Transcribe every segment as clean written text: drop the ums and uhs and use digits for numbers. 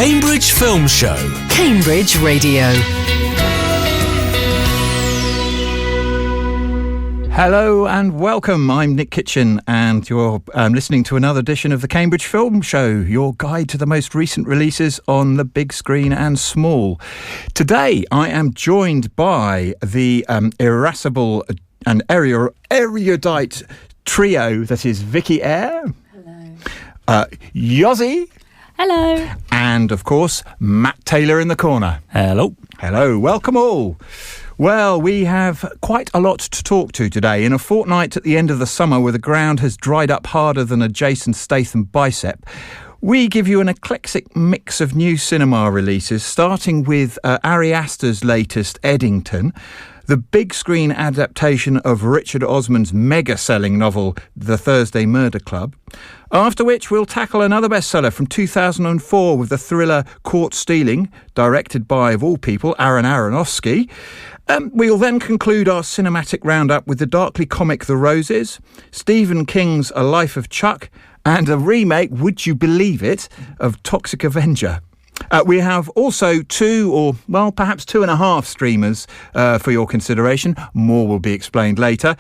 Cambridge Film Show. Cambridge Radio. Hello and welcome. I'm Nick Kitchin and you're listening to another edition of the Cambridge Film Show, your guide to the most recent releases on the big screen and small. Today I am joined by the irascible and erudite trio that is Vicky Ayre. Hello. Yozzie. Hello. And of course Matt Taylor in the corner. Hello. Hello. Welcome all. Well, we have quite a lot to talk to today. In a fortnight at the end of the summer where the ground has dried up harder than a Jason Statham bicep, we give you an eclectic mix of new cinema releases, starting with Ari Astor's latest Eddington, the big screen adaptation of Richard Osman's mega-selling novel The Thursday Murder Club. After which we'll tackle another bestseller from 2004 with the thriller Caught Stealing, directed by, of all people, Aaron Aronofsky. We'll then conclude our cinematic roundup with the darkly comic The Roses, Stephen King's A Life of Chuck, and a remake, would you believe it, of Toxic Avenger. We have also perhaps 2.5 streamers for your consideration. More will be explained later,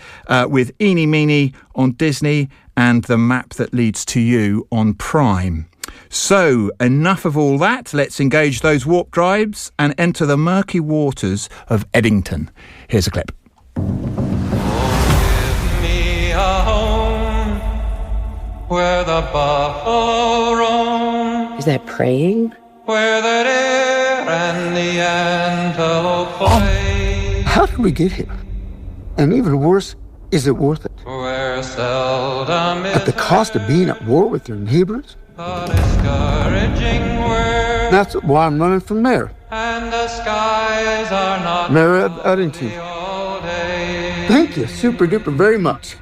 with Eeny Meeny on Disney and The Map That Leads to You on Prime. So, enough of all that. Let's engage those warp drives and enter the murky waters of Eddington. Here's a clip. Give me a home where the buffalo roam. Is that praying? Where the deer and the antelope play. How did we get here? And even worse, is it worth it? Where seldom At the cost of being at war with your neighbors? a discouraging word. That's why I'm running for mayor. And the skies are not Mayor of Eddington. all day. Thank you, super duper very much.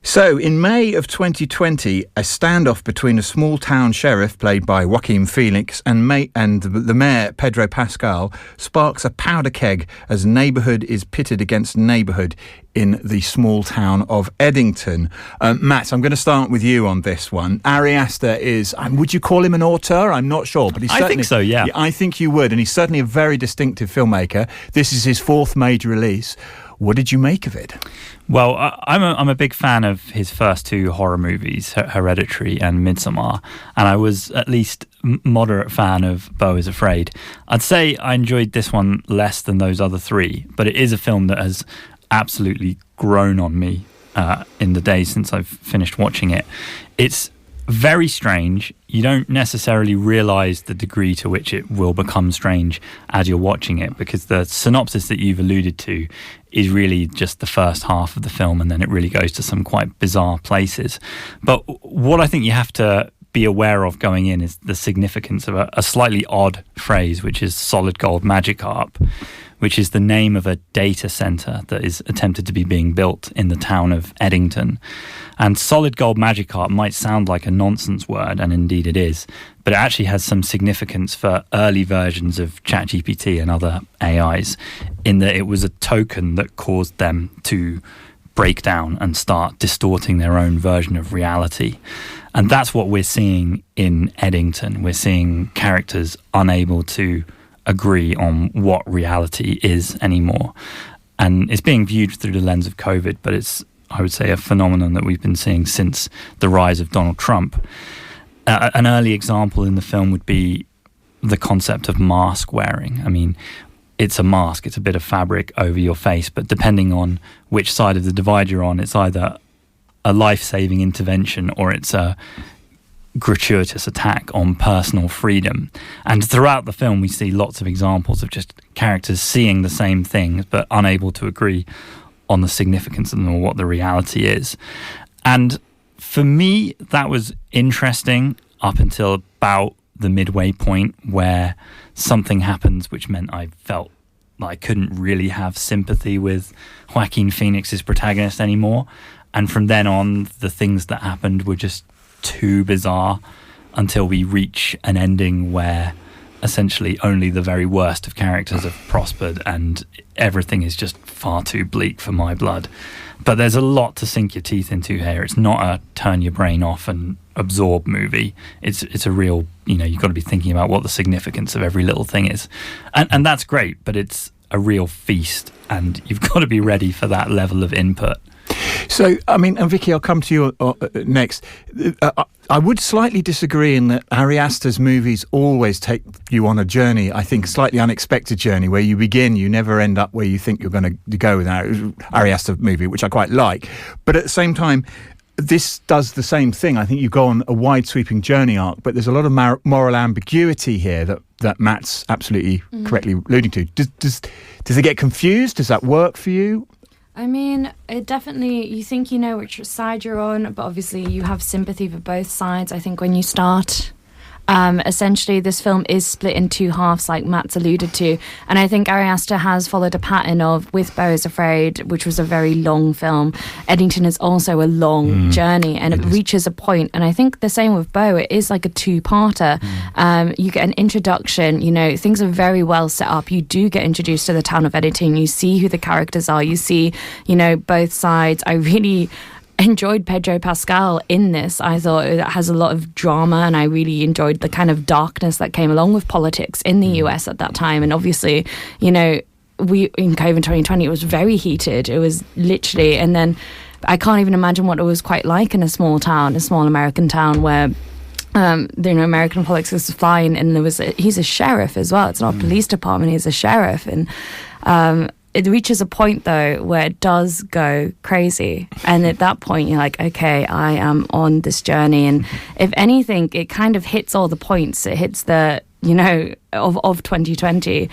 So, in May of 2020, a standoff between a small-town sheriff, played by Joaquin Phoenix, and the mayor, Pedro Pascal, sparks a powder keg as neighbourhood is pitted against neighbourhood in the small town of Eddington. Matt, I'm going to start with you on this one. Ari Astor is, would you call him an auteur? I'm not sure, but he's certainly... I think so, yeah. I think you would, and he's certainly a very distinctive filmmaker. This is his 4th major release. What did you make of it? Well, I'm a big fan of his first 2 horror movies, Hereditary and Midsommar, and I was at least moderate fan of Beau is Afraid. I'd say I enjoyed this one less than those other 3, but it is a film that has absolutely grown on me in the days since I've finished watching it. It's very strange. You don't necessarily realise the degree to which it will become strange as you're watching it, because the synopsis that you've alluded to is really just the first half of the film, and then it really goes to some quite bizarre places. But what I think you have to be aware of going in is the significance of a slightly odd phrase, which is solid gold Magikarp, which is the name of a data centre that is attempted to be being built in the town of Eddington. And solid gold Magikarp might sound like a nonsense word, and indeed it is, but it actually has some significance for early versions of ChatGPT and other AIs, in that it was a token that caused them to break down and start distorting their own version of reality. And that's what we're seeing in Eddington. We're seeing characters unable to agree on what reality is anymore. And it's being viewed through the lens of COVID, but it's, I would say, a phenomenon that we've been seeing since the rise of Donald Trump. An early example in the film would be the concept of mask wearing. I mean, it's a mask, it's a bit of fabric over your face, but depending on which side of the divide you're on, it's either a life-saving intervention or it's a gratuitous attack on personal freedom. And throughout the film we see lots of examples of just characters seeing the same things but unable to agree on the significance of them or what the reality is. And for me that was interesting up until about the midway point, where something happens which meant I felt like I couldn't really have sympathy with Joaquin Phoenix's protagonist anymore. And from then on, the things that happened were just too bizarre until we reach an ending where essentially only the very worst of characters have prospered and everything is just far too bleak for my blood. But there's a lot to sink your teeth into here. It's not a turn your brain off and absorb movie. It's a real, you've got to be thinking about what the significance of every little thing is, and that's great. But it's a real feast, and you've got to be ready for that level of input. So, I mean, and Vicky, I'll come to you next. I would slightly disagree in that Ari Astor's movies always take you on a journey, I think a slightly unexpected journey, where you begin, you never end up where you think you're going to go with an Ari Astor movie, which I quite like. But at the same time, this does the same thing. I think you go on a wide sweeping journey arc, but there's a lot of moral ambiguity here that Matt's absolutely correctly alluding to. Does it get confused? Does that work for you? I mean, it definitely, you think you know which side you're on, but obviously you have sympathy for both sides, I think, when you start. Essentially, this film is split in two halves, like Matt's alluded to. And I think Ari Astor has followed a pattern of, with Beau is Afraid, which was a very long film, Eddington is also a long journey, and it reaches a point. And I think the same with Beau, it is like a two-parter. You get an introduction, things are very well set up. You do get introduced to the town of Eddington. You see who the characters are. You see, both sides. I really enjoyed Pedro Pascal in this. I thought it has a lot of drama, and I really enjoyed the kind of darkness that came along with politics in the US at that time. And obviously, we in COVID 2020, it was very heated. It was literally, and then I can't even imagine what it was quite like in a small American town where American politics is flying, and he's a sheriff as well. It's not a police department, he's a sheriff. And it reaches a point, though, where it does go crazy. And at that point, you're like, okay, I am on this journey. And if anything, it kind of hits all the points. It hits the, of 2020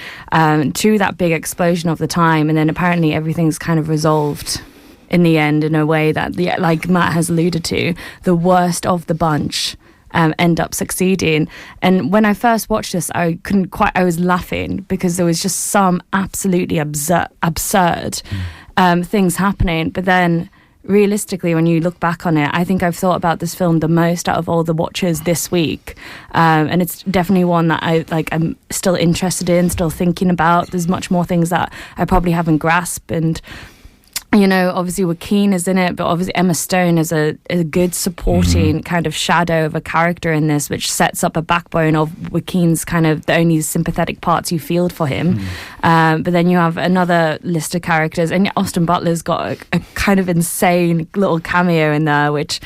to that big explosion of the time. And then apparently everything's kind of resolved in the end in a way that, like Matt has alluded to, the worst of the bunch end up succeeding. And when I first watched this, I was laughing because there was just some absolutely absurd things happening. But then realistically, when you look back on it, I think I've thought about this film the most out of all the watches this week. And it's definitely one that I'm still interested in, still thinking about. There's much more things that I probably haven't grasped. And obviously Joaquin is in it, but obviously Emma Stone is a good supporting kind of shadow of a character in this, which sets up a backbone of Joaquin's kind of the only sympathetic parts you feel for him. But then you have another list of characters, and Austin Butler's got a kind of insane little cameo in there, which,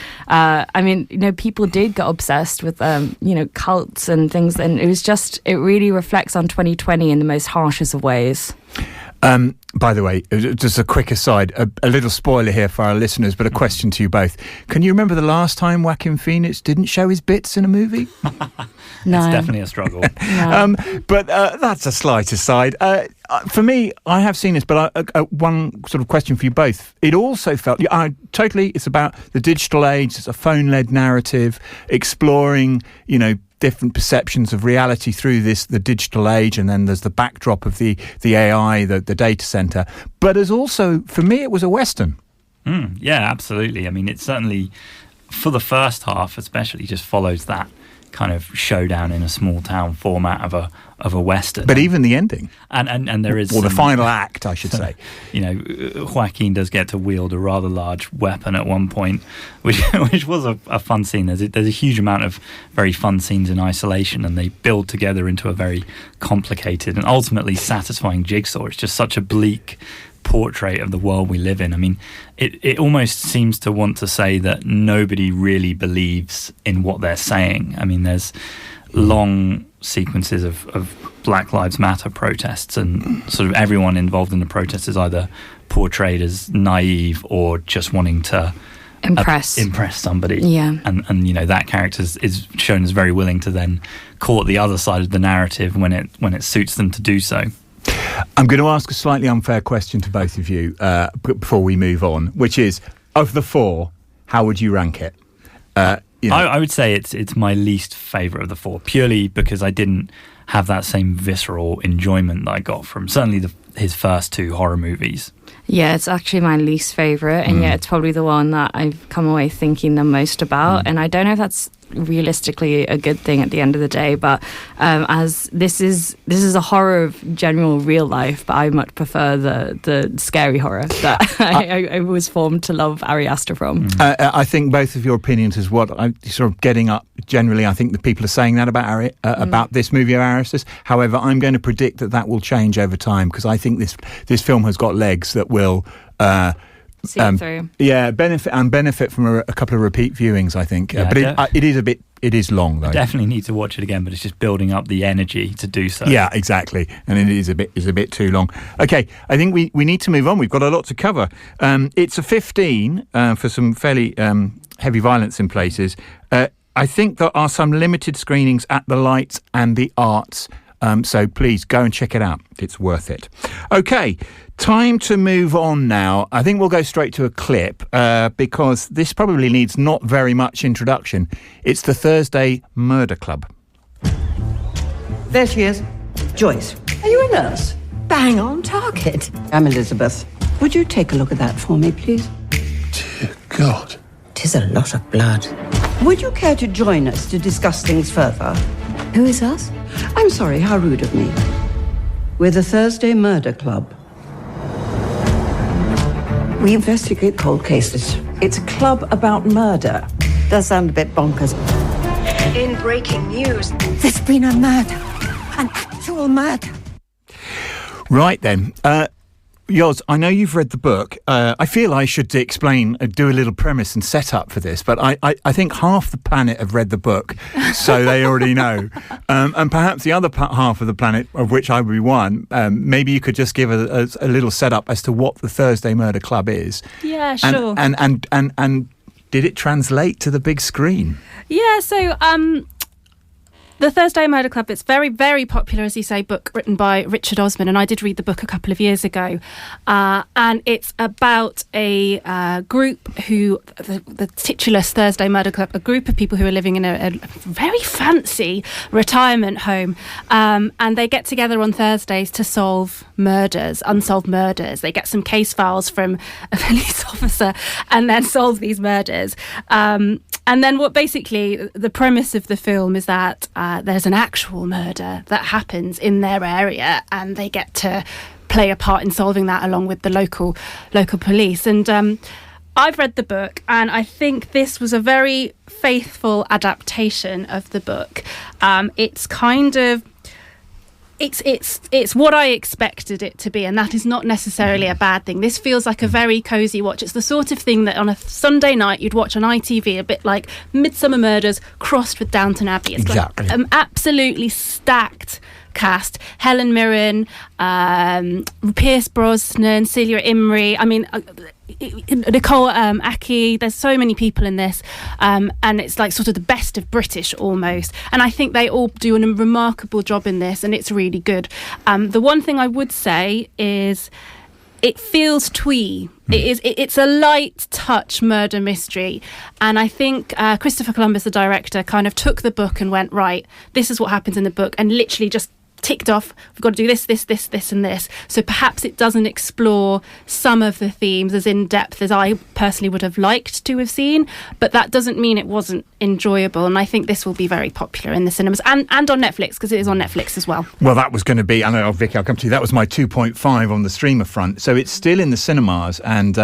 people did get obsessed with, cults and things, and it really reflects on 2020 in the most harshest of ways. By the way, just a quick aside, a little spoiler here for our listeners, but a question to you both. Can you remember the last time Joaquin Phoenix didn't show his bits in a movie? No. It's definitely a struggle. No. But that's a slight aside. For me, I have seen this, but one sort of question for you both. It also felt, it's about the digital age. It's a phone-led narrative, exploring, different perceptions of reality through the digital age, and then there's the backdrop of the AI, the data center. But as also, for me, it was a Western. Yeah, absolutely. I mean, it certainly, for the first half especially, just follows that kind of showdown in a small town format of a Western. But even the ending. And there is... Or the final act, I should say. Joaquin does get to wield a rather large weapon at one point, which was a fun scene. There's a huge amount of very fun scenes in isolation, and they build together into a very complicated and ultimately satisfying jigsaw. It's just such a bleak portrait of the world we live in. I mean, it almost seems to want to say that nobody really believes in what they're saying. I mean, there's long sequences of Black Lives Matter protests, and sort of everyone involved in the protest is either portrayed as naive or just wanting to impress somebody. Yeah. And that character is shown as very willing to then court the other side of the narrative when it suits them to do so. I'm going to ask a slightly unfair question to both of you before we move on, which is, of the four, how would you rank it? I would say it's my least favourite of the four, purely because I didn't have that same visceral enjoyment that I got from certainly his first two horror movies. Yeah, it's actually my least favourite, and yet it's probably the one that I've come away thinking the most about. And I don't know if that's realistically a good thing at the end of the day, but as this is a horror of general real life, but I much prefer the scary horror that I was formed to love Ari Astor from. I think both of your opinions is what I'm sort of getting up. Generally, I think the people are saying that about about this movie of Ari Astor's. However, I'm going to predict that will change over time, because I think this film has got legs that will See it through. Yeah, benefit from a couple of repeat viewings, I think. Yeah, but it is long, though. I definitely need to watch it again, but it's just building up the energy to do so. Yeah, exactly. And it is a bit too long. Okay, I think we need to move on. We've got a lot to cover. It's a 15 for some fairly heavy violence in places. I think there are some limited screenings at the Lights and the Arts. So please go and check it out. It's worth it. Okay, time to move on now. I think we'll go straight to a clip because this probably needs not very much introduction. It's the Thursday Murder Club. There she is. Joyce, are you a nurse? Bang on target. I'm Elizabeth. Would you take a look at that for me, please? Dear God. 'Tis a lot of blood. Would you care to join us to discuss things further? Who is us? I'm sorry, how rude of me. We're the Thursday Murder Club. We investigate cold cases. It's a club about murder. Does sound a bit bonkers. In breaking news, There's been a murder. An actual murder. Right then. Yoz, I know you've read the book. I feel I should explain, do a little premise and setup for this, but I think half the planet have read the book, so they already know. And perhaps the other half of the planet, of which I would be one, maybe you could just give a little setup as to what the Thursday Murder Club is. Yeah, sure. And did it translate to the big screen? Yeah, so the Thursday Murder Club, it's very, very popular, as you say, book written by Richard Osman, and I did read the book a couple of years ago. And it's about a group who, the titulous Thursday Murder Club, a group of people who are living in a very fancy retirement home. And they get together on Thursdays to solve murders, unsolved murders. They get some case files from a police officer and then solve these murders. And then what basically the premise of the film is that there's an actual murder that happens in their area, and they get to play a part in solving that along with the local police. And I've read the book, and I think this was a very faithful adaptation of the book. It's kind of It's what I expected it to be, and that is not necessarily a bad thing. This feels like a very cosy watch. It's the sort of thing that on a Sunday night you'd watch on ITV, a bit like Midsummer Murders crossed with Downton Abbey. It's exactly. Like an absolutely stacked cast. Helen Mirren, Pierce Brosnan, Celia Imrie. I mean, Nicole Aki. There's so many people in this, and it's like sort of the best of British almost. And I think they all do a remarkable job in this, and it's really good. The one thing I would say is it feels twee. It's a light touch murder mystery, and I think Christopher Columbus, the director, kind of took the book and went, right, this is what happens in the book, and literally just ticked off, we've got to do this, and this. So perhaps it doesn't explore some of the themes as in depth as I personally would have liked to have seen, but that doesn't mean it wasn't enjoyable. And I think this will be very popular in the cinemas and on Netflix, because it is on Netflix as well. Well, that was going to be, I know, Vicky, I'll come to you. That was my 2.5 on the streamer front. So it's still in the cinemas, and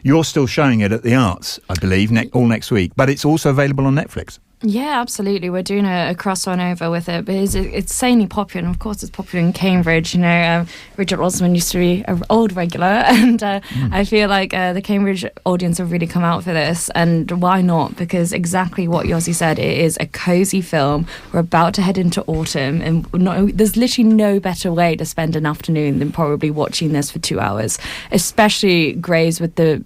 you're still showing it at the Arts, I believe, all next week. But it's also available on Netflix. Yeah, absolutely. We're doing a crossover over with it, but it's insanely popular, and of course it's popular in Cambridge. You know, Richard Osman used to be an old regular, and I feel like the Cambridge audience have really come out for this, and why not? Because exactly what Yozzie said, it is a cosy film. We're about to head into autumn, and there's literally no better way to spend an afternoon than probably watching this for 2 hours, especially Graves with the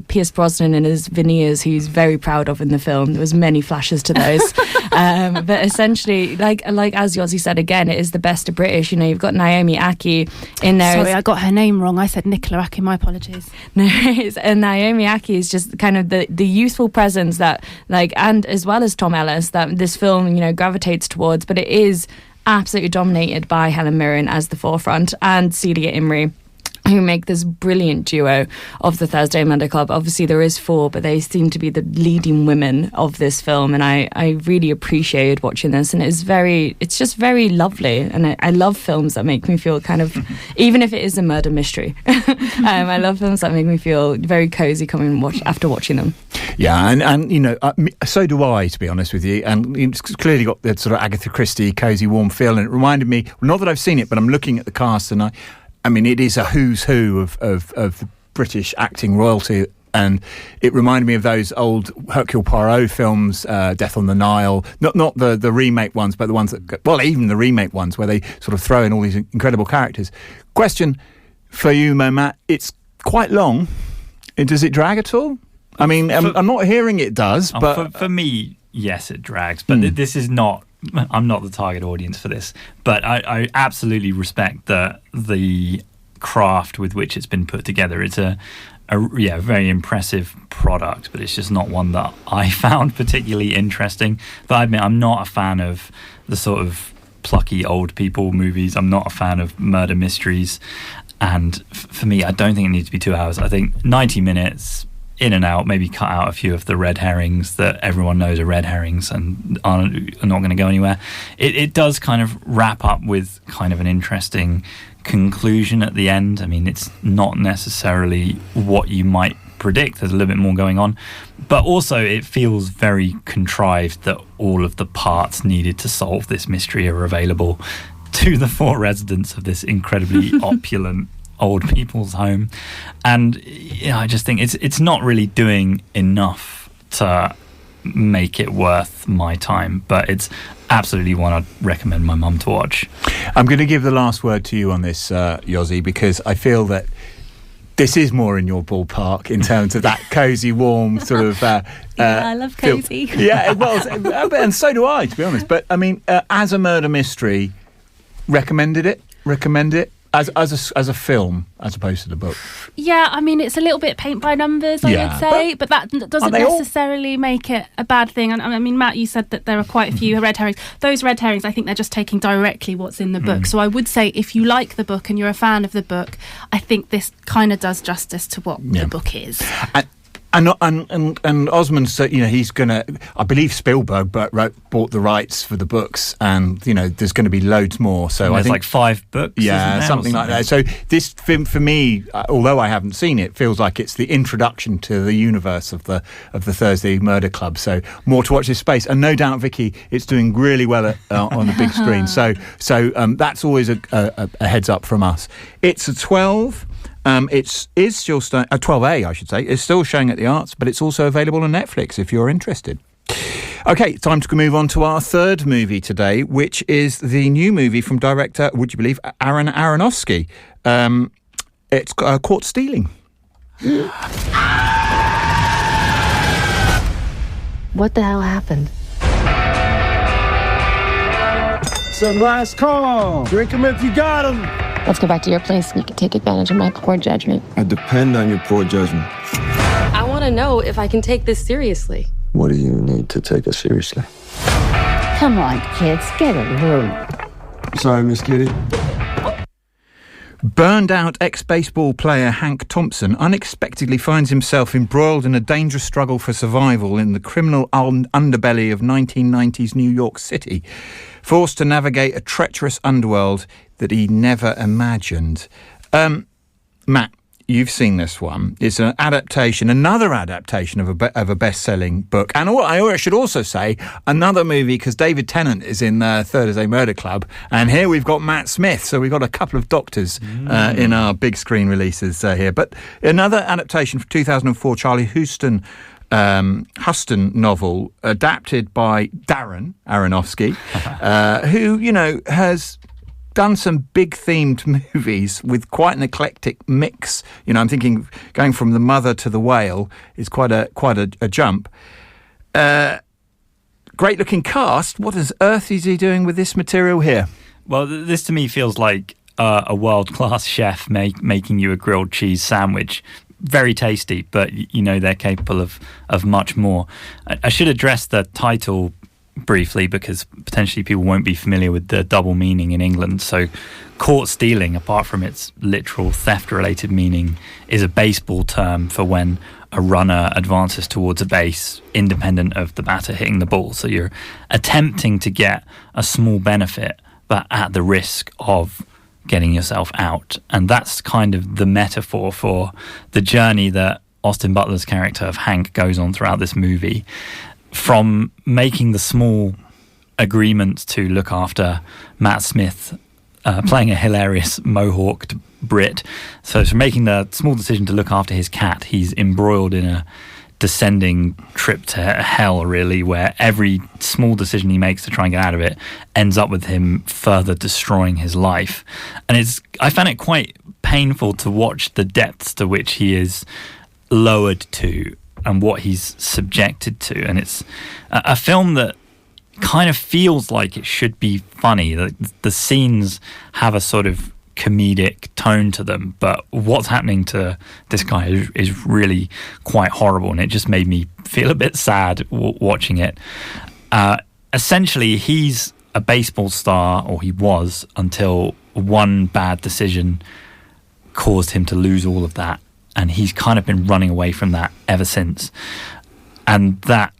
Pierce Brosnan and his veneers, he's very proud of in the film. There was many flashes to those. But essentially, like as Yozzie said again, it is the best of British. You know, you've got Naomi Aki in there. Sorry, I got her name wrong. I said Nicola Aki, my apologies. No, and Naomi Aki is just kind of the youthful presence that, and as well as Tom Ellis, that this film, gravitates towards. But it is absolutely dominated by Helen Mirren as the forefront, and Celia Imrie. who make this brilliant duo of the Thursday Murder Club. Obviously there is 4, but they seem to be the leading women of this film, and I really appreciated watching this, and it's just very lovely, and I love films that make me feel kind of, even if it is a murder mystery, I love films that make me feel very cozy after watching them. Yeah, and you know, so do I, to be honest with you, and it's clearly got that sort of Agatha Christie cosy warm feel, and it reminded me, not that I've seen it, but I'm looking at the cast, and I mean, it is a who's who of British acting royalty, and it reminded me of those old Hercule Poirot films, Death on the Nile, not the remake ones, but the ones that, well, even the remake ones where they sort of throw in all these incredible characters. Question for you, Matt, it's quite long. Does it drag at all? I mean, I'm not hearing it does, but... For me, yes, it drags, but this is not... I'm not the target audience for this, but I absolutely respect the craft with which it's been put together. It's a very impressive product, but it's just not one that I found particularly interesting. But I admit, I'm not a fan of the sort of plucky old people movies. I'm not a fan of murder mysteries, and for me, I don't think it needs to be 2 hours. I think 90 minutes... in and out, maybe cut out a few of the red herrings that everyone knows are red herrings and are not going to go anywhere. It does kind of wrap up with kind of an interesting conclusion at the end. I mean, it's not necessarily what you might predict. There's a little bit more going on. But also it feels very contrived that all of the parts needed to solve this mystery are available to the 4 residents of this incredibly opulent old people's home, and I just think it's not really doing enough to make it worth my time, but it's absolutely one I'd recommend my mum to watch. I'm going to give the last word to you on this, Yozzie, because I feel that this is more in your ballpark in terms of that cosy, warm sort of... I love cosy. Yeah, well, and so do I, to be honest. But, I mean, as a murder mystery, recommend it? As a film, as opposed to the book. Yeah, I mean, it's a little bit paint by numbers, I would say, but that doesn't necessarily make it a bad thing. And I mean, Matt, you said that there are quite a few red herrings. Those red herrings, I think they're just taking directly what's in the book. So I would say if you like the book and you're a fan of the book, I think this kind of does justice to what the book is. And Osman said, you know, he's going to... I believe Spielberg bought the rights for the books, and, you know, there's going to be loads more. So I think like 5 books, yeah, something like that. So this film, for me, although I haven't seen it, feels like it's the introduction to the universe of the Thursday Murder Club. So more to watch this space, and no doubt, Vicky, it's doing really well on the big screen. So that's always a heads up from us. It's a 12. It is still 12A, I should say. It's still showing at the Arts, but it's also available on Netflix if you're interested. Okay, time to move on to our third movie today, which is the new movie from director, would you believe, Ari Astor. It's Caught Stealing. What the hell happened? Some last call. Drink them if you got them. Let's go back to your place so you can take advantage of my poor judgment. I depend on your poor judgment. I want to know if I can take this seriously. What do you need to take us seriously? Come on, kids, get a room. Sorry, Miss Kitty. Burned out ex-baseball player Hank Thompson unexpectedly finds himself embroiled in a dangerous struggle for survival in the criminal underbelly of 1990s New York City, forced to navigate a treacherous underworld that he never imagined. Matt, you've seen this one. It's an adaptation, another adaptation of a best-selling book. And I should also say, another movie, because David Tennant is in Thursday Murder Club, and here we've got Matt Smith, so we've got a couple of doctors in our big screen releases here. But another adaptation from 2004, Charlie Huston novel, adapted by Darren Aronofsky, who, you know, has done some big themed movies with quite an eclectic mix. You know, I'm thinking going from The Mother to The Whale is quite a jump. Great looking cast. What on earth is he doing with this material here? Well, this to me feels like a world-class chef making you a grilled cheese sandwich. Very tasty, but you know they're capable of much more. I should address the title briefly because potentially people won't be familiar with the double meaning in England. So caught stealing, apart from its literal theft-related meaning, is a baseball term for when a runner advances towards a base independent of the batter hitting the ball. So you're attempting to get a small benefit, but at the risk of getting yourself out. And that's kind of the metaphor for the journey that Austin Butler's character of Hank goes on throughout this movie, from making the small agreement to look after Matt Smith, playing a hilarious mohawked Brit. So from making the small decision to look after his cat, he's embroiled in a descending trip to hell, really, where every small decision he makes to try and get out of it ends up with him further destroying his life. And I found it quite painful to watch the depths to which he is lowered to and what he's subjected to. And it's a film that kind of feels like it should be funny. The scenes have a sort of comedic tone to them, but what's happening to this guy is really quite horrible, and it just made me feel a bit sad watching it. Essentially, he's a baseball star, or he was, until one bad decision caused him to lose all of that, and he's kind of been running away from that ever since. And that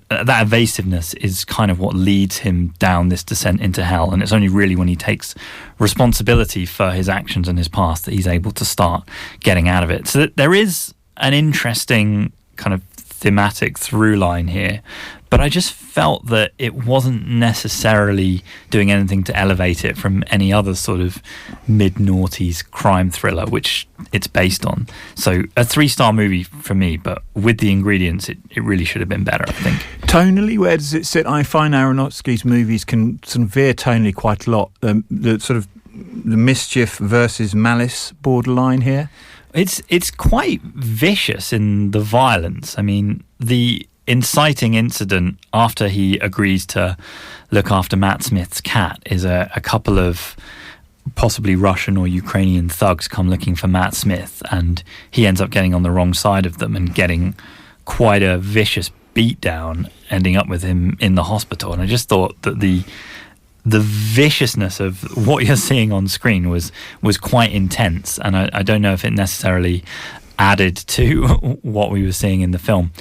evasiveness is kind of what leads him down this descent into hell. And it's only really when he takes responsibility for his actions and his past that he's able to start getting out of it. So there is an interesting kind of thematic through line here, but I just felt that it wasn't necessarily doing anything to elevate it from any other sort of mid-noughties crime thriller, which it's based on. So a 3-star movie for me, but with the ingredients, it really should have been better, I think. Tonally, where does it sit? I find Aronofsky's movies can sort of veer tonally quite a lot. The sort of the mischief versus malice borderline here. It's quite vicious in the violence. I mean, the inciting incident after he agrees to look after Matt Smith's cat is a couple of possibly Russian or Ukrainian thugs come looking for Matt Smith, and he ends up getting on the wrong side of them and getting quite a vicious beatdown, ending up with him in the hospital. And I just thought that the viciousness of what you're seeing on screen was quite intense, and I don't know if it necessarily added to what we were seeing in the film.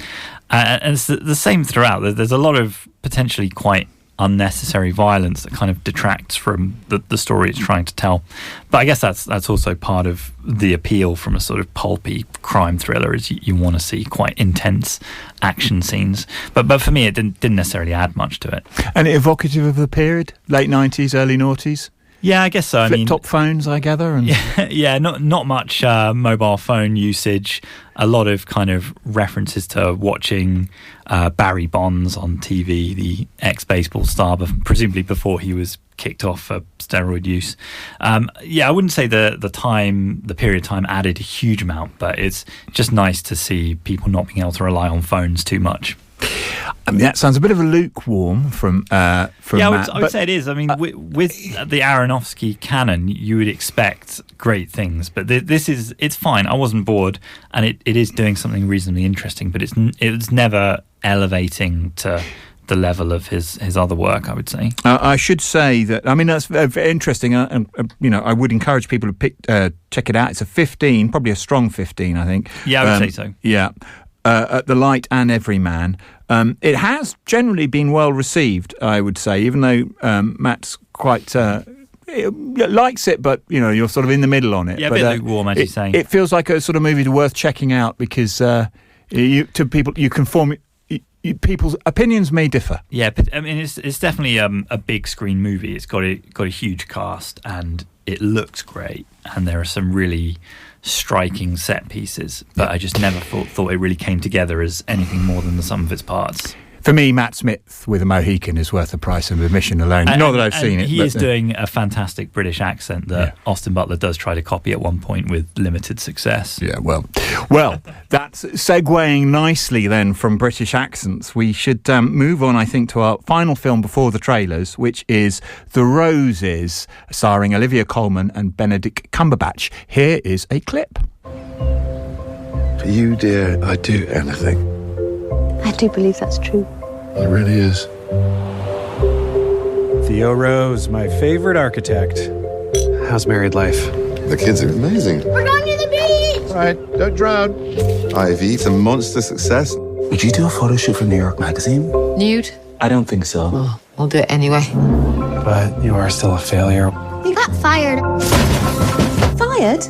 And it's the same throughout. There's a lot of potentially quite unnecessary violence that kind of detracts from the story it's trying to tell. But I guess that's also part of the appeal from a sort of pulpy crime thriller, is you want to see quite intense action scenes. But for me, it didn't necessarily add much to it. And evocative of the period, late 90s, early noughties? Yeah, I guess so. Flip-top phones, I gather. And yeah, not much mobile phone usage. A lot of kind of references to watching Barry Bonds on TV, the ex-baseball star, presumably before he was kicked off for steroid use. I wouldn't say the period of time added a huge amount, but it's just nice to see people not being able to rely on phones too much. I mean, that sounds a bit of a lukewarm from Matt. I would say it is. I mean, with the Aronofsky canon, you would expect great things, but it's fine. I wasn't bored, and it is doing something reasonably interesting, but it's never elevating to the level of his other work, I would say. I should say that, I mean, that's very interesting, and I would encourage people to check it out. It's a 15, probably a strong 15, I think. Yeah, I would say so. Yeah. At the Light and Everyman. It has generally been well received, I would say, even though Matt's quite likes it, but you're sort of in the middle on it. Yeah, a bit lukewarm, as you say. It feels like a sort of movie worth checking out because people's opinions may differ. Yeah, but I mean, it's definitely a big screen movie. It's got a huge cast, and it looks great, and there are some really striking set pieces, but I just never thought it really came together as anything more than the sum of its parts. For me, Matt Smith with a Mohican is worth the price of admission alone. Not that I've seen it. He is doing a fantastic British accent that Austin Butler does try to copy at one point with limited success. Yeah, well, that's segueing nicely then from British accents. We should move on, I think, to our final film before the trailers, which is The Roses, starring Olivia Colman and Benedict Cumberbatch. Here is a clip. For you, dear, I'd do anything. I do believe that's true. It really is. Theo Rose, my favorite architect. How's married life? The kids are amazing. We're going to the beach! Right, don't drown. Ivy, it's a monster success. Would you do a photo shoot for New York Magazine? Nude? I don't think so. Well, I'll do it anyway. But you are still a failure. You got fired. Fired?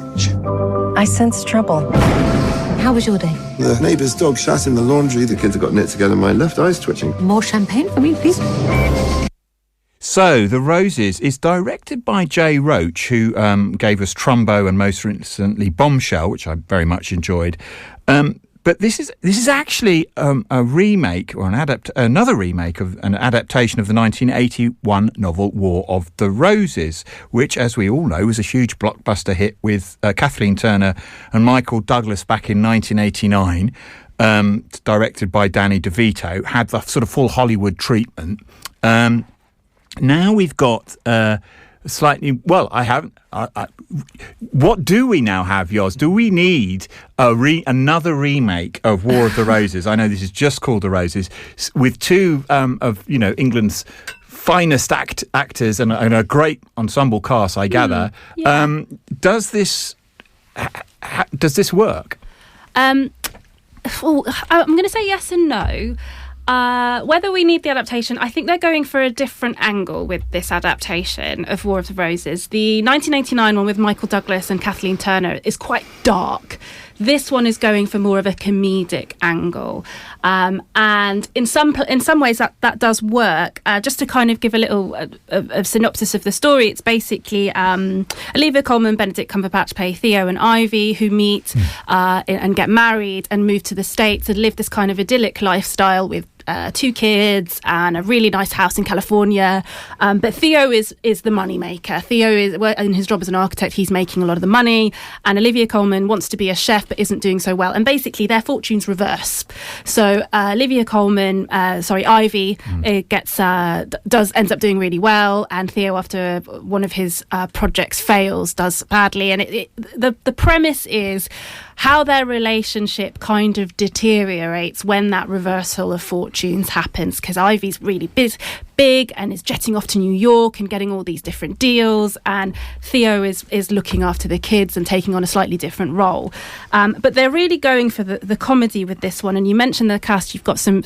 I sense trouble. How was your day? The neighbour's dog shat in the laundry. The kids have got knit together. My left eye's twitching. More champagne for me, please. So, The Roses is directed by Jay Roach, who gave us Trumbo and most recently Bombshell, which I very much enjoyed. But this is actually a remake or another remake of an adaptation of the 1981 novel War of the Roses, which, as we all know, was a huge blockbuster hit with Kathleen Turner and Michael Douglas back in 1989. Directed by Danny DeVito, had the sort of full Hollywood treatment. Now we've got slightly. Well, I haven't. What do we now have, Yoz? Do we need another remake of War of the Roses? I know this is just called The Roses, with two of England's finest actors and a great ensemble cast, I gather. Yeah. Does this work? I'm going to say yes and no. Whether we need the adaptation, I think they're going for a different angle with this adaptation of War of the Roses. The 1989 one with Michael Douglas and Kathleen Turner is quite dark. This one is going for more of a comedic angle. And in some ways that does work. Just to kind of give a little a synopsis of the story, it's basically Olivia Colman, Benedict Cumberbatch play Theo and Ivy, who meet and get married and move to the States and live this kind of idyllic lifestyle with 2 kids and a really nice house in California. But Theo is the money maker. Theo is, in his job as an architect, he's making a lot of the money, and Olivia Colman wants to be a chef but isn't doing so well, and basically their fortunes reverse. So Ivy ends up doing really well, and Theo, after one of his projects fails, does badly. And the premise is how their relationship kind of deteriorates when that reversal of fortunes happens, because Ivy's really big and is jetting off to New York and getting all these different deals, and Theo is looking after the kids and taking on a slightly different role. But they're really going for the comedy with this one. And you mentioned the cast, you've got some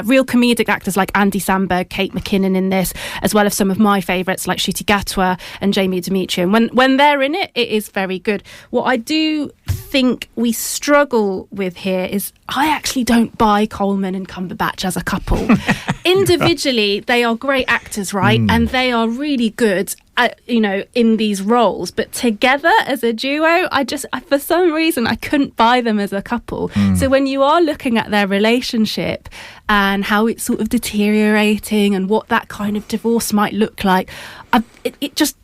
real comedic actors like Andy Samberg, Kate McKinnon in this, as well as some of my favourites like Ncuti Gatwa and Jamie Demetriou. And when they're in it, it is very good. What I do think we struggle with here is I actually don't buy Coleman and Cumberbatch as a couple. Individually, they are great actors, right? And they are really good in these roles, but together as a duo, I for some reason I couldn't buy them as a couple. So when you are looking at their relationship and how it's sort of deteriorating and what that kind of divorce might look like, I just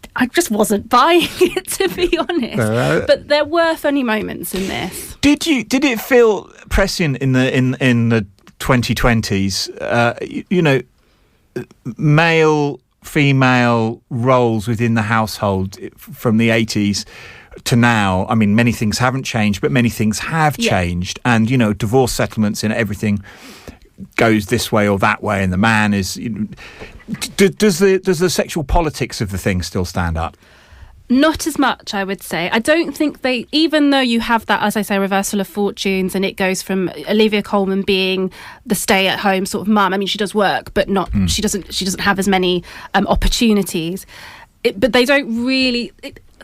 wasn't buying it, to be honest. But there were funny moments in this. Did it feel prescient in the 2020s? Male, female roles within the household from the 80s to now. I mean, many things haven't changed, but many things have changed. And divorce settlements and everything goes this way or that way, and the man is. Does the sexual politics of the thing still stand up? Not as much, I would say. I don't think they, even though you have that, as I say, reversal of fortunes, and it goes from Olivia Colman being the stay-at-home sort of mum. I mean, she does work, but not. She doesn't have as many opportunities. But they don't really.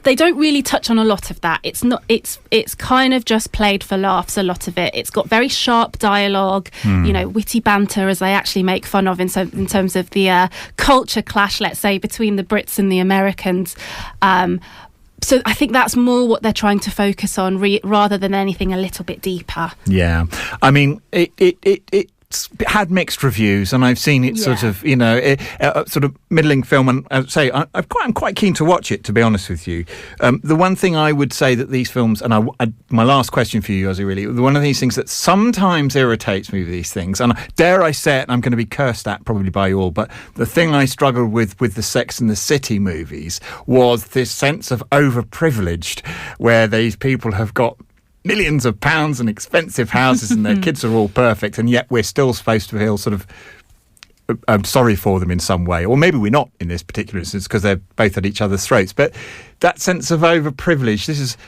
They don't really touch on a lot of that. It's not. It's kind of just played for laughs. A lot of it. It's got very sharp dialogue, witty banter, as they actually make fun of in terms of the culture clash, let's say, between the Brits and the Americans. So I think that's more what they're trying to focus on, rather than anything a little bit deeper. Yeah, I mean, it had mixed reviews, and I've seen it sort of, sort of middling film, and I'd say I'm quite keen to watch it, to be honest with you. The one thing I would say that these films, and my last question for you, Yozzie, really, one of these things that sometimes irritates me with these things, and dare I say it, and I'm going to be cursed at probably by you all, but the thing I struggled with the Sex and the City movies was this sense of overprivileged, where these people have got millions of pounds and expensive houses and their kids are all perfect, and yet we're still supposed to feel sort of sorry for them in some way. Or maybe we're not in this particular instance because they're both at each other's throats. But that sense of overprivilege, this is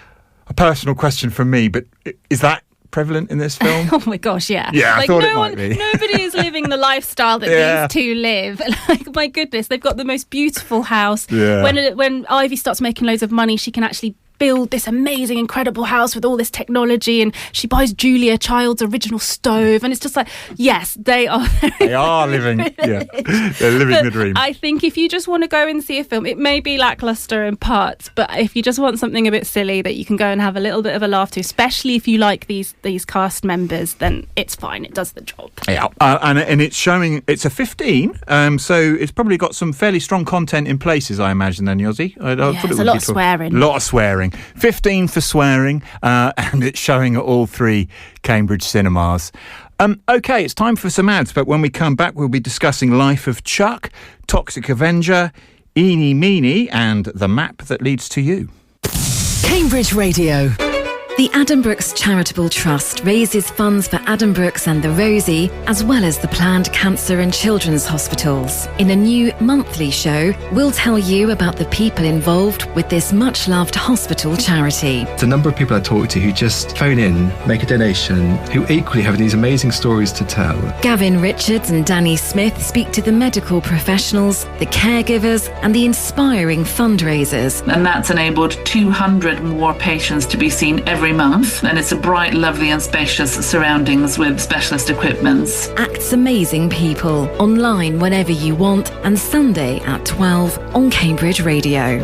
a personal question from me, but is that prevalent in this film? Oh my gosh, yeah. Yeah, I thought it might be. Nobody is living the lifestyle that these two live. Like, my goodness, they've got the most beautiful house. Yeah. When Ivy starts making loads of money, she can actually build this amazing, incredible house with all this technology, and she buys Julia Child's original stove, and it's just like, yes, they are living, they're living the dream. I think if you just want to go and see a film, it may be lackluster in parts, but if you just want something a bit silly that you can go and have a little bit of a laugh to, especially if you like these cast members, then it's fine. It does the job. Yeah, and it's showing, it's a 15, so it's probably got some fairly strong content in places, I imagine, then, Yozzie. There's a lot of swearing. A lot of swearing. 15 for swearing, and it's showing at all 3 Cambridge cinemas. OK, it's time for some ads, but when we come back, we'll be discussing Life of Chuck, Toxic Avenger, Eeny Meeny, and The Map That Leads to You. Cambridge Radio. The Addenbrooke's Charitable Trust raises funds for Addenbrooke's and the Rosie, as well as the planned cancer and children's hospitals. In a new monthly show, we'll tell you about the people involved with this much-loved hospital charity. It's a number of people I talk to who just phone in, make a donation, who equally have these amazing stories to tell. Gavin Richards and Danny Smith speak to the medical professionals, the caregivers, and the inspiring fundraisers. And that's enabled 200 more patients to be seen every month, and it's a bright, lovely and spacious surroundings with specialist equipments. Acts Amazing People, online whenever you want, and Sunday at 12 on Cambridge Radio.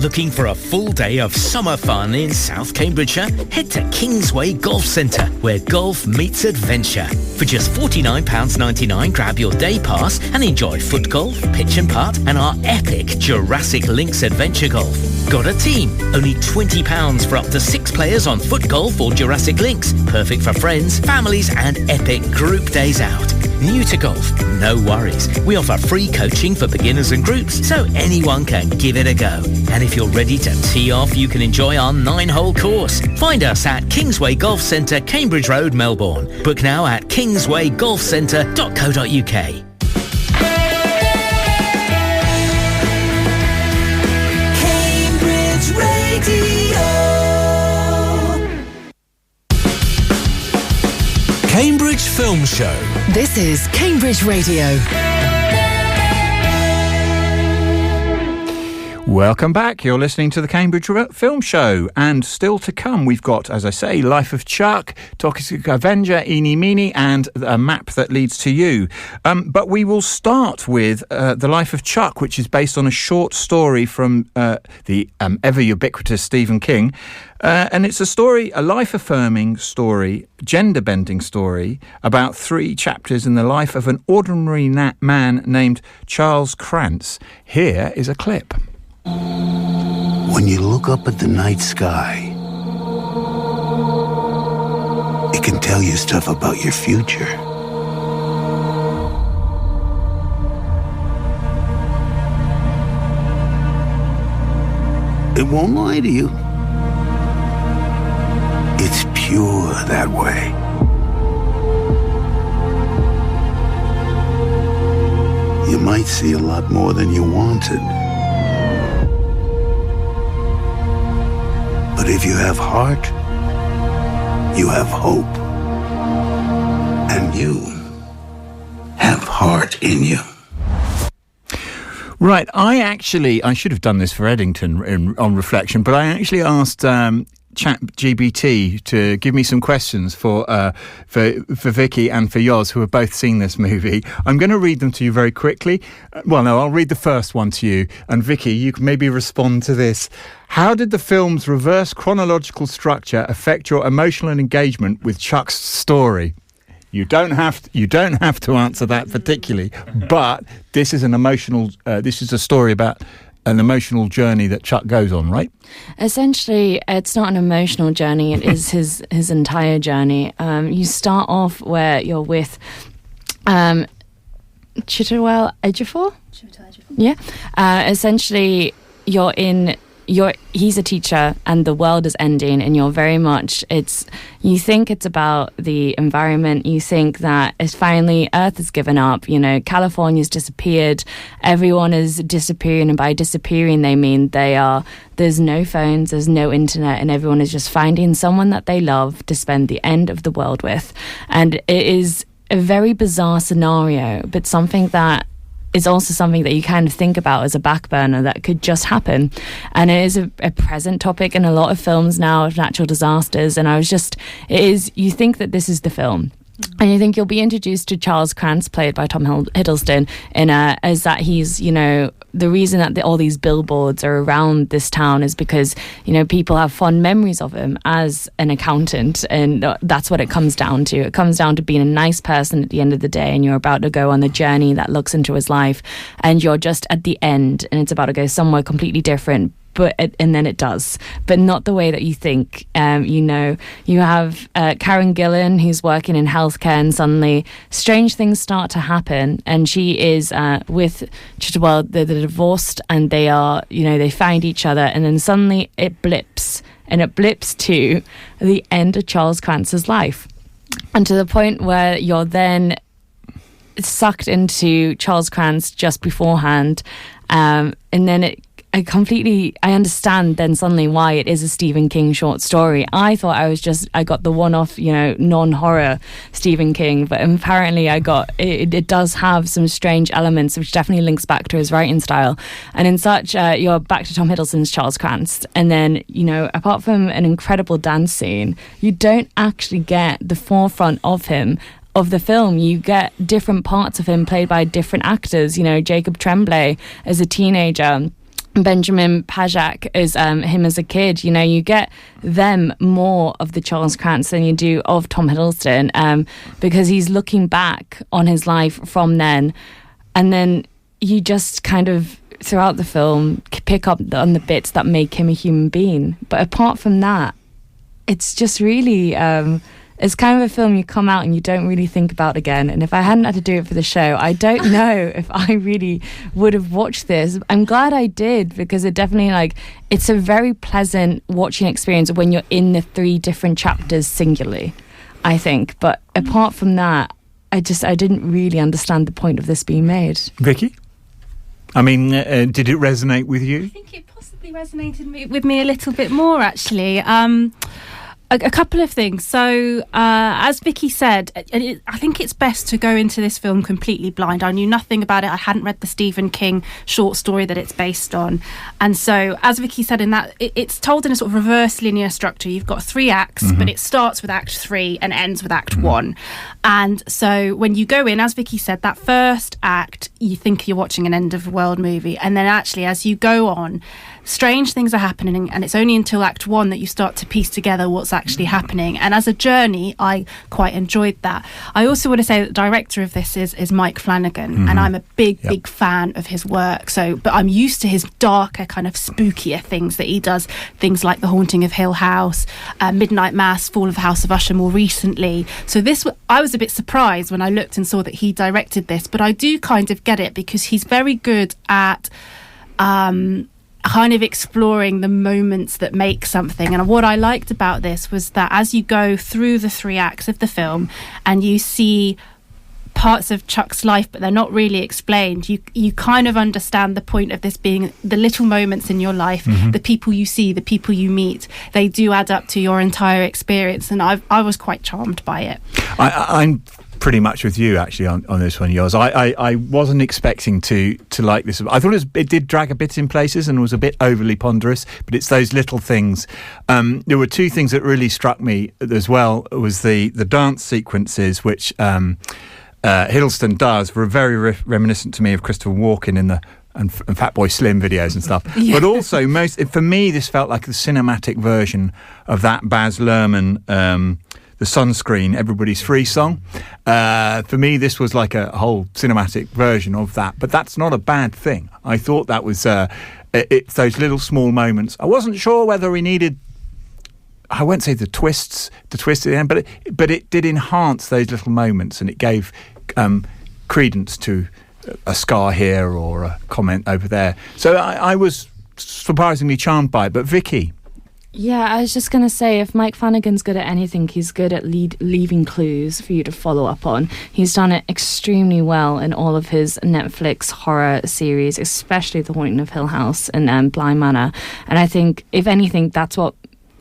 Looking for a full day of summer fun in South Cambridgeshire? Head to Kingsway Golf Centre, where golf meets adventure. For just £49.99, grab your day pass and enjoy foot golf, pitch and putt, and our epic Jurassic Links Adventure Golf. Got a team? Only £20 for up to 6 players on foot golf or Jurassic Links. Perfect for friends, families, and epic group days out. New to golf? No worries. We offer free coaching for beginners and groups, so anyone can give it a go. And if you're ready to tee off, you can enjoy our 9-hole course. Find us at Kingsway Golf Centre, Cambridge Road, Melbourne. Book now at kingswaygolfcentre.co.uk. Cambridge Radio. Cambridge Film Show. This is Cambridge Radio. Welcome back. You're listening to the Cambridge Film Show, and still to come, we've got, as I say, Life of Chuck, Toxic Avenger, Eeny Meeny, and A Map That Leads to You. But we will start with The Life of Chuck, which is based on a short story from the ever ubiquitous Stephen King. And it's a story, a life-affirming story, gender-bending story, about 3 chapters in the life of an ordinary man named Charles Krantz. Here is a clip. When you look up at the night sky, it can tell you stuff about your future. It won't lie to you. It's pure that way. You might see a lot more than you wanted. But if you have heart, you have hope. And you have heart in you. Right, I should have done this for Eddington on reflection, but I actually asked ChatGPT to give me some questions for Vicky and for Yoz, who have both seen this movie. I'm going to read them to you very quickly. Well, no, I'll read the first one to you. And Vicky, you can maybe respond to this. How did the film's reverse chronological structure affect your emotional engagement with Chuck's story? You don't have to answer that particularly, but this is this is a story about an emotional journey that Chuck goes on, right? Essentially, it's not an emotional journey. It is his entire journey. You start off where you're with Chiwetel Ejiofor. Yeah. Essentially, you're in he's a teacher and the world is ending, and you're very much, you think it's about the environment, you think that it's finally Earth has given up, California's disappeared, everyone is disappearing, and by disappearing they mean there's no phones, there's no internet, and everyone is just finding someone that they love to spend the end of the world with. And it is a very bizarre scenario, but something that is also something that you kind of think about as a back burner that could just happen. And it is a present topic in a lot of films now of natural disasters. And you think that this is the film. And you think you'll be introduced to Charles Krantz, played by Tom Hiddleston, as that he's, the reason that all these billboards are around this town is because, people have fond memories of him as an accountant. And that's what it comes down to. It comes down to being a nice person at the end of the day, and you're about to go on the journey that looks into his life, and you're just at the end, and it's about to go somewhere completely different. And then it does, but not the way that you think. You have Karen Gillan, who's working in healthcare, and suddenly strange things start to happen. And she is they're divorced, and they are, they find each other, and then suddenly it blips, and it blips to the end of Charles Krantz's life, and to the point where you're then sucked into Charles Krantz just beforehand, and then I understand then suddenly why it is a Stephen King short story. I thought I got the one-off, non-horror Stephen King, but apparently it does have some strange elements, which definitely links back to his writing style. And in such, you're back to Tom Hiddleston's Charles Krantz. And then, apart from an incredible dance scene, you don't actually get the forefront of the film. You get different parts of him played by different actors. Jacob Tremblay as a teenager, Benjamin Pajak is him as a kid. You get them more of the Charles Krantz than you do of Tom Hiddleston, because he's looking back on his life from then, and then you just kind of throughout the film pick up on the bits that make him a human being. But apart from that, it's just really it's kind of a film you come out and you don't really think about again. And if I hadn't had to do it for the show, I don't know if I really would have watched this. I'm glad I did, because it definitely, it's a very pleasant watching experience when you're in the 3 different chapters singularly, I think. But apart from that, I didn't really understand the point of this being made. Vicky? I mean, did it resonate with you? I think it possibly resonated with me a little bit more, actually. A couple of things. So, as Vicky said, I think it's best to go into this film completely blind. I knew nothing about it. I hadn't read the Stephen King short story that it's based on. And so, as Vicky said, in that, it's told in a sort of reverse linear structure. You've got 3 acts, but it starts with Act 3 and ends with Act 1. And so, when you go in, as Vicky said, that first act, you think you're watching an end of the world movie. And then actually, as you go on, strange things are happening, and it's only until Act 1 that you start to piece together what's actually happening. And as a journey, I quite enjoyed that. I also want to say that the director of this is Mike Flanagan, and I'm a big fan of his work. But I'm used to his darker, kind of spookier things that he does, things like The Haunting of Hill House, Midnight Mass, Fall of the House of Usher more recently. So I was a bit surprised when I looked and saw that he directed this, but I do kind of get it, because he's very good at kind of exploring the moments that make something. And what I liked about this was that as you go through the 3 acts of the film and you see parts of Chuck's life, but they're not really explained, you kind of understand the point of this being the little moments in your life, the people you see, the people you meet, they do add up to your entire experience. And I was quite charmed by it. I'm pretty much with you actually on this one, Yoz. I wasn't expecting to like this. I thought it did drag a bit in places and was a bit overly ponderous, but it's those little things. There were 2 things that really struck me as well. It was the dance sequences, which Hiddleston does, were very reminiscent to me of Christopher Walken in the and Fatboy Slim videos and stuff. But also, for me, this felt like the cinematic version of that Baz Luhrmann the Sunscreen Everybody's Free song. For me, this was like a whole cinematic version of that, but that's not a bad thing. I thought that was it's those little small moments. I wasn't sure whether we needed, I won't say the twist at the end, but it did enhance those little moments, and it gave credence to a scar here or a comment over there. So I was surprisingly charmed by it. But Vicky? Yeah, I was just going to say, if Mike Flanagan's good at anything, he's good at leaving clues for you to follow up on. He's done it extremely well in all of his Netflix horror series, especially The Haunting of Hill House and Bly Manor. And I think, if anything, that's what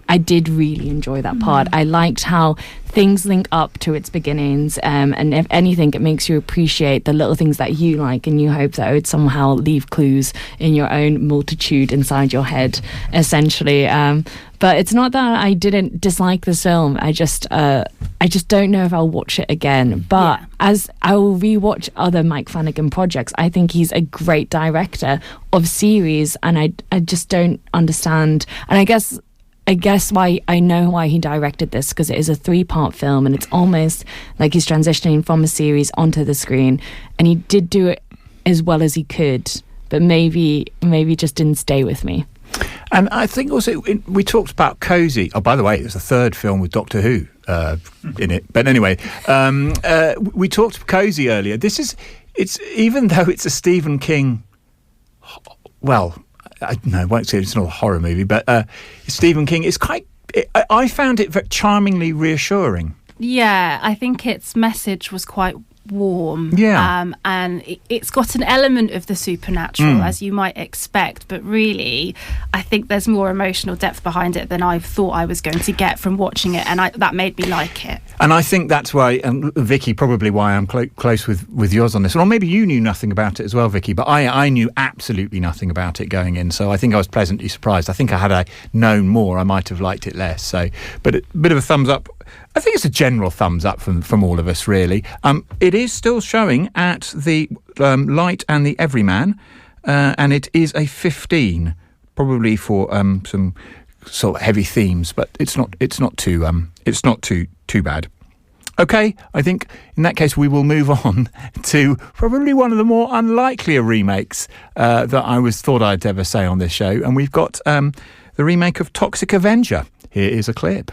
I did really enjoy that part. I liked how things link up to its beginnings, and if anything, it makes you appreciate the little things that you like, and you hope that it would somehow leave clues in your own multitude inside your head, essentially. But it's not that I didn't dislike this film. I just don't know if I'll watch it again. But as I will rewatch other Mike Flanagan projects, I think he's a great director of series, and I just don't understand. And I guess why I know why he directed this, because it is a 3-part film, and it's almost like he's transitioning from a series onto the screen, and he did do it as well as he could, but maybe just didn't stay with me. And I think also we talked about Cozy. Oh, by the way, there's a 3rd film with Doctor Who in it. But anyway, we talked Cozy earlier. It's even though it's a Stephen King, well, I won't say it's not a horror movie, but Stephen King is I found it very charmingly reassuring. Yeah, I think its message was quite warm. Yeah. And it's got an element of the supernatural, as you might expect, but really, I think there's more emotional depth behind it than I thought I was going to get from watching it, and that made me like it. And I think that's why, and Vicky, probably why I'm close with yours on this. Or maybe you knew nothing about it as well, Vicky, but I knew absolutely nothing about it going in, so I think I was pleasantly surprised. I think had I known more, I might have liked it less. So, but a bit of a thumbs up. I think it's a general thumbs up from all of us, really. It is still showing at the Light and the Everyman, and it is a 15, probably for some sort of heavy themes, but it's not too bad. Okay, I think in that case we will move on to probably one of the more unlikelier remakes that I thought I'd ever say on this show, and we've got the remake of Toxic Avenger. Here is a clip.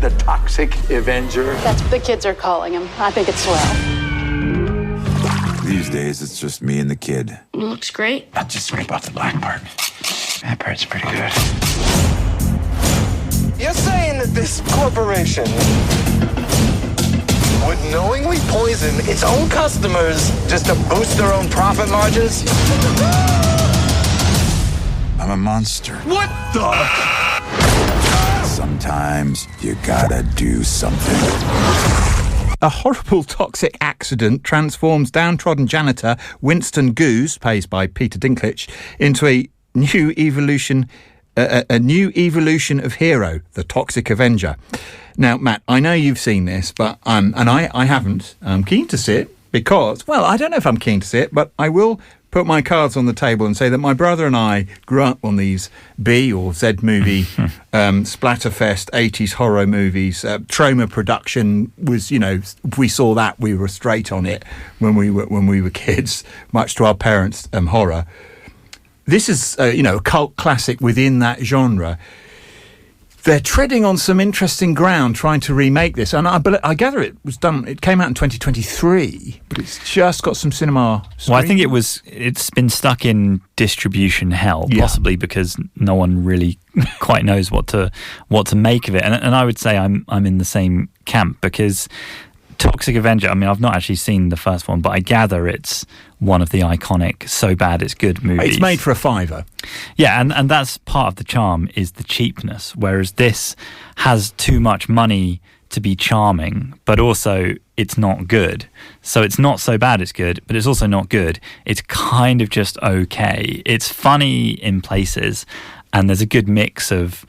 The Toxic Avenger? That's what the kids are calling him. I think it's swell. These days, it's just me and the kid. Looks great. I'll just scrape off the black part. That part's pretty good. You're saying that this corporation would knowingly poison its own customers just to boost their own profit margins? I'm a monster. What the? Sometimes you gotta do something. A horrible toxic accident transforms downtrodden janitor Winston Goose, played by Peter Dinklage, into a new evolution of hero, the Toxic Avenger. Now, Matt, I know you've seen this, but I haven't. I'm keen to see it because, well, I don't know if I'm keen to see it, but I will put my cards on the table and say that my brother and I grew up on these B or Z movie splatterfest 80s horror movies. Trauma production was, if we saw that, we were straight on it when we were kids, much to our parents' horror. This is a cult classic within that genre. They're treading on some interesting ground trying to remake this, and I gather it came out in 2023, but it's just got some cinema screen. Well, I think it's been stuck in distribution hell, possibly because no one really quite knows what to make of it. And I would say I'm in the same camp, because Toxic Avenger, I mean, I've not actually seen the first one, but I gather it's one of the iconic So Bad It's Good movies. It's made for a $5. Yeah, and that's part of the charm, is the cheapness, whereas this has too much money to be charming, but also it's not good. So it's not so bad it's good, but it's also not good. It's kind of just okay. It's funny in places, and there's a good mix of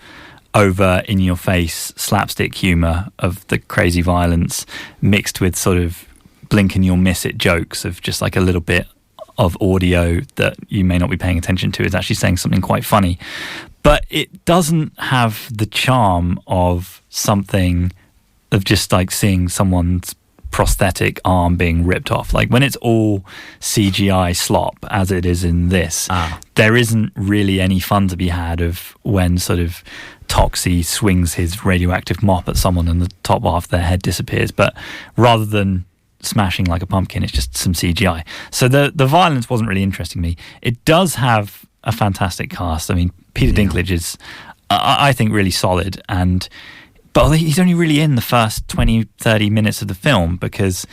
over in-your-face slapstick humour of the crazy violence mixed with sort of blink and you'll miss it jokes of just like a little bit of audio that you may not be paying attention to is actually saying something quite funny. But it doesn't have the charm of something of just like seeing someone's prosthetic arm being ripped off. Like when it's all CGI slop, as it is in this, there isn't really any fun to be had of when sort of Toxie swings his radioactive mop at someone and the top half of their head disappears. But rather than smashing like a pumpkin, it's just some CGI. So the violence wasn't really interesting me. It does have a fantastic cast. I mean, Peter Dinklage is, I think, really solid, but he's only really in the first 20, 30 minutes of the film because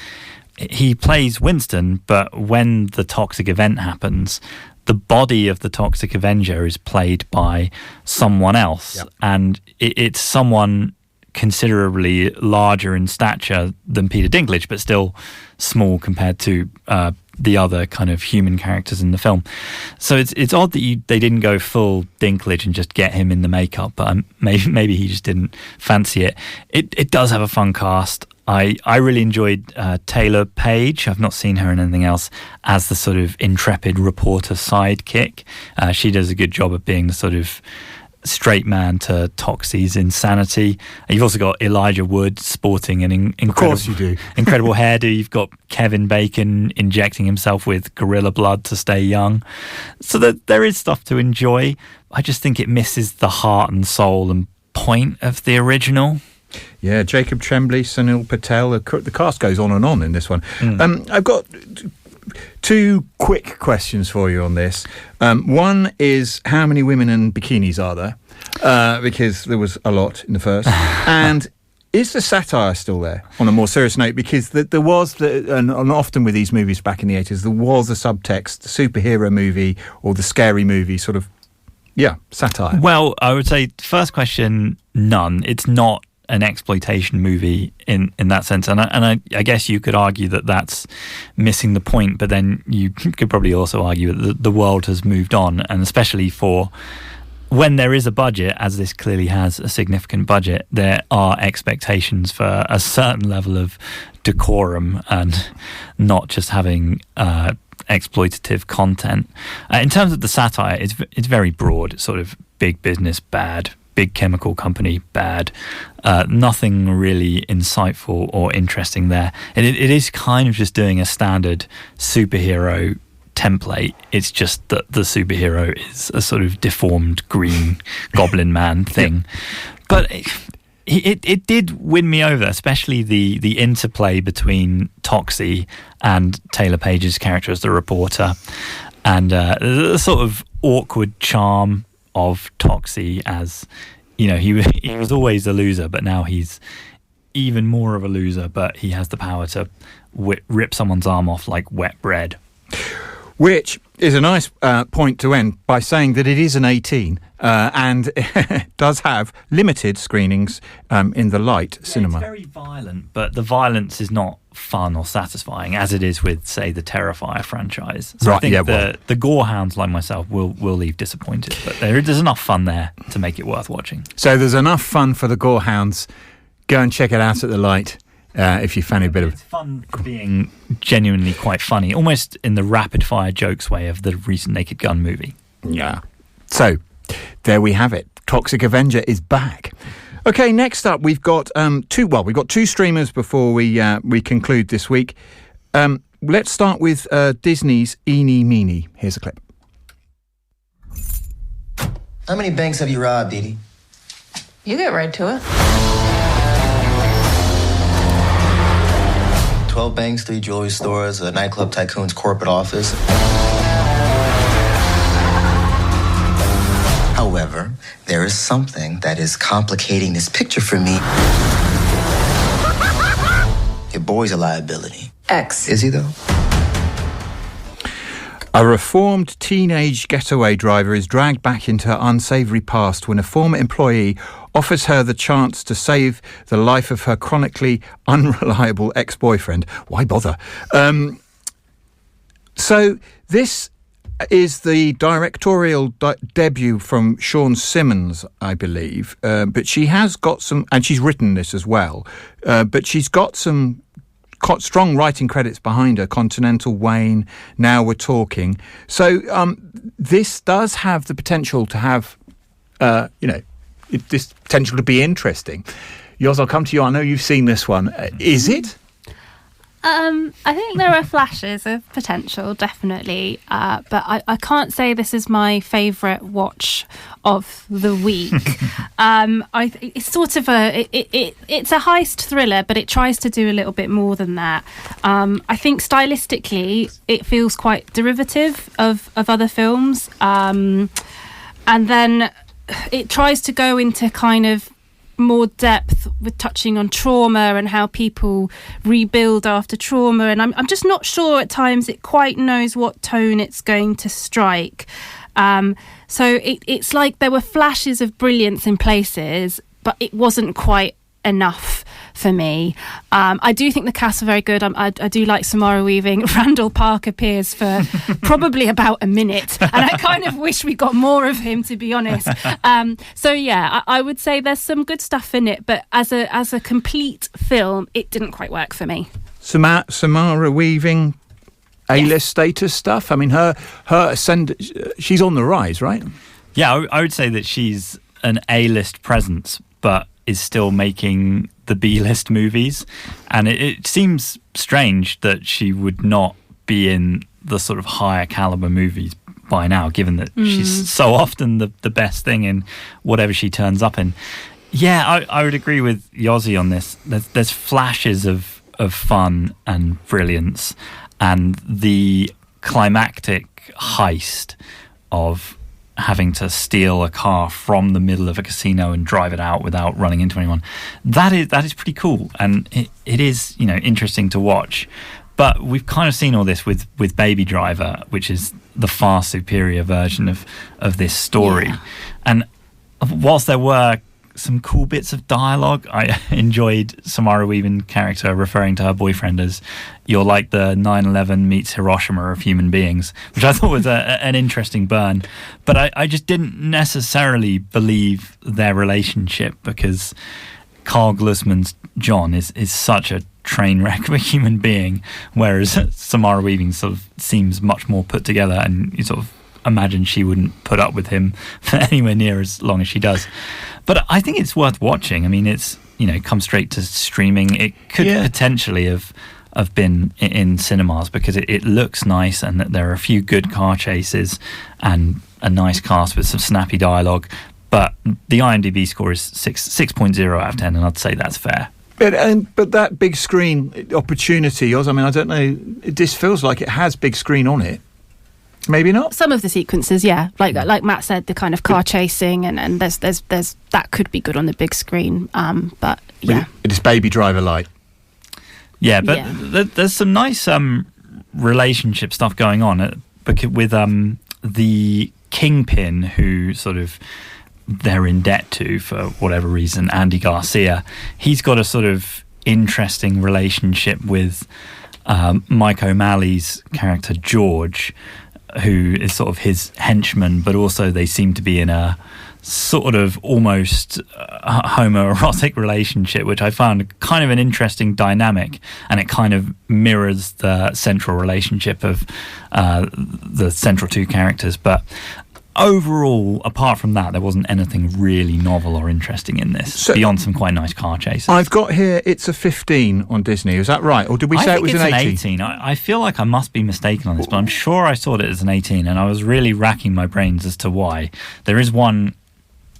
he plays Winston, but when the toxic event happens, the body of the Toxic Avenger is played by someone else, and it's someone considerably larger in stature than Peter Dinklage, but still small compared to the other kind of human characters in the film. So it's odd that they didn't go full Dinklage and just get him in the makeup, but maybe he just didn't fancy it. It does have a fun cast. I really enjoyed Taylor Page. I've not seen her in anything else as the sort of intrepid reporter sidekick. She does a good job of being the sort of straight man to Toxie's insanity. You've also got Elijah Wood sporting an incredible, of course you do. incredible hairdo. You've got Kevin Bacon injecting himself with gorilla blood to stay young. So that there is stuff to enjoy. I just think it misses the heart and soul and point of the original. Yeah, Jacob Tremblay, Sunil Patel, the cast goes on and on in this one. I've got two quick questions for you on this. One is, how many women in bikinis are there? Because there was a lot in the first. And is the satire still there, on a more serious note? Because there was, and often with these movies back in the 80s, there was a subtext, the superhero movie or the scary movie sort of, satire. Well, I would say, first question, none. It's not an exploitation movie in that sense, and I guess you could argue that that's missing the point, but then you could probably also argue that the world has moved on, and especially for when there is a budget, as this clearly has a significant budget, there are expectations for a certain level of decorum and not just having exploitative content. In terms of the satire, it's very broad. It's sort of big business bad, big chemical company bad, nothing really insightful or interesting there. It is kind of just doing a standard superhero template. It's just that the superhero is a sort of deformed green goblin man thing. But it did win me over, especially the interplay between Toxie and Taylor Page's character as the reporter, and the sort of awkward charm of Toxie, as you know, he was always a loser, but now he's even more of a loser, but he has the power to rip someone's arm off like wet bread. Which is a nice point to end by saying that it is an 18 and does have limited screenings in the light cinema. It's very violent, but the violence is not fun or satisfying as it is with, say, the Terrifier franchise. So I think the gorehounds like myself will leave disappointed, but there's enough fun there to make it worth watching. So there's enough fun for the gorehounds. Go and check it out at the light. If you fancy a bit of... It's fun being genuinely quite funny, almost in the rapid-fire jokes way of the recent Naked Gun movie. Yeah. So, there we have it. Toxic Avenger is back. Okay, next up, we've got two streamers before we conclude this week. Let's start with Disney's Eeny Meeny. Here's a clip. How many banks have you robbed, Edie? You get right to it. 12 banks, 3 jewelry stores, a nightclub tycoon's corporate office. However, there is something that is complicating this picture for me. Your boy's a liability. X. Is he, though? A reformed teenage getaway driver is dragged back into her unsavoury past when a former employee offers her the chance to save the life of her chronically unreliable ex-boyfriend. Why bother? So this is the directorial debut from Sean Simmons, I believe. But she has got some, and she's written this as well, but she's got some strong writing credits behind her. Continental, Wayne, Now We're Talking. So this does have the potential to have, this potential to be interesting. Yoz, I'll come to you. I know you've seen this one. Is it? I think there are flashes of potential, definitely, but I can't say this is my favourite watch of the week. It's sort of it's a heist thriller, but it tries to do a little bit more than that. I think stylistically, it feels quite derivative of other films, and then it tries to go into kind of more depth with touching on trauma and how people rebuild after trauma, and I'm just not sure at times it quite knows what tone it's going to strike. So it's like there were flashes of brilliance in places, but it wasn't quite enough for me. I do think the cast are very good. I do like Samara Weaving. Randall Park appears for probably about a minute, and I kind of wish we got more of him, to be honest. So yeah, I would say there's some good stuff in it, but as a complete film, it didn't quite work for me. Samara Weaving, A-list status stuff. I mean, her she's on the rise, right? Yeah, I would say that she's an A-list presence, but is still making the B-list movies, and it seems strange that she would not be in the sort of higher caliber movies by now, given that she's so often the best thing in whatever she turns up in. Yeah, I would agree with Yozzie on this. There's flashes of fun and brilliance, and the climactic heist of having to steal a car from the middle of a casino and drive it out without running into anyone. That is pretty cool, and it is, interesting to watch. But we've kind of seen all this with Baby Driver, which is the far superior version of this story. Yeah. And whilst there were some cool bits of dialogue, I enjoyed Samara Weaving's character referring to her boyfriend as, "You're like the 9/11 meets Hiroshima of human beings," which I thought was an interesting burn. But I just didn't necessarily believe their relationship, because Carl Glusman's John is such a train wreck of a human being, whereas Samara Weaving sort of seems much more put together, and you sort of imagine she wouldn't put up with him for anywhere near as long as she does. But I think it's worth watching. I mean, it's, come straight to streaming. It could potentially have been in cinemas, because it looks nice, and that there are a few good car chases and a nice cast with some snappy dialogue. But the IMDb score is 6.0 out of 10, and I'd say that's fair. But that big screen opportunity, Oz, I mean, I don't know, this feels like it has big screen on it. Maybe not. Some of the sequences, yeah, like Matt said, the kind of car chasing, and there's that could be good on the big screen. But yeah, it is Baby Driver light. Yeah, but there's some nice relationship stuff going on with the Kingpin, who sort of they're in debt to for whatever reason, Andy Garcia. He's got a sort of interesting relationship with Mike O'Malley's character George, who is sort of his henchman, but also they seem to be in a sort of almost homoerotic relationship, which I found kind of an interesting dynamic, and it kind of mirrors the central relationship of the central two characters. But overall, apart from that, there wasn't anything really novel or interesting in this, beyond some quite nice car chases. I've got here, it's a 15 on Disney. Is that right? Or did we say it was an 18? I think it's an 18. I feel like I must be mistaken on this, but I'm sure I saw it as an 18, and I was really racking my brains as to why. There is one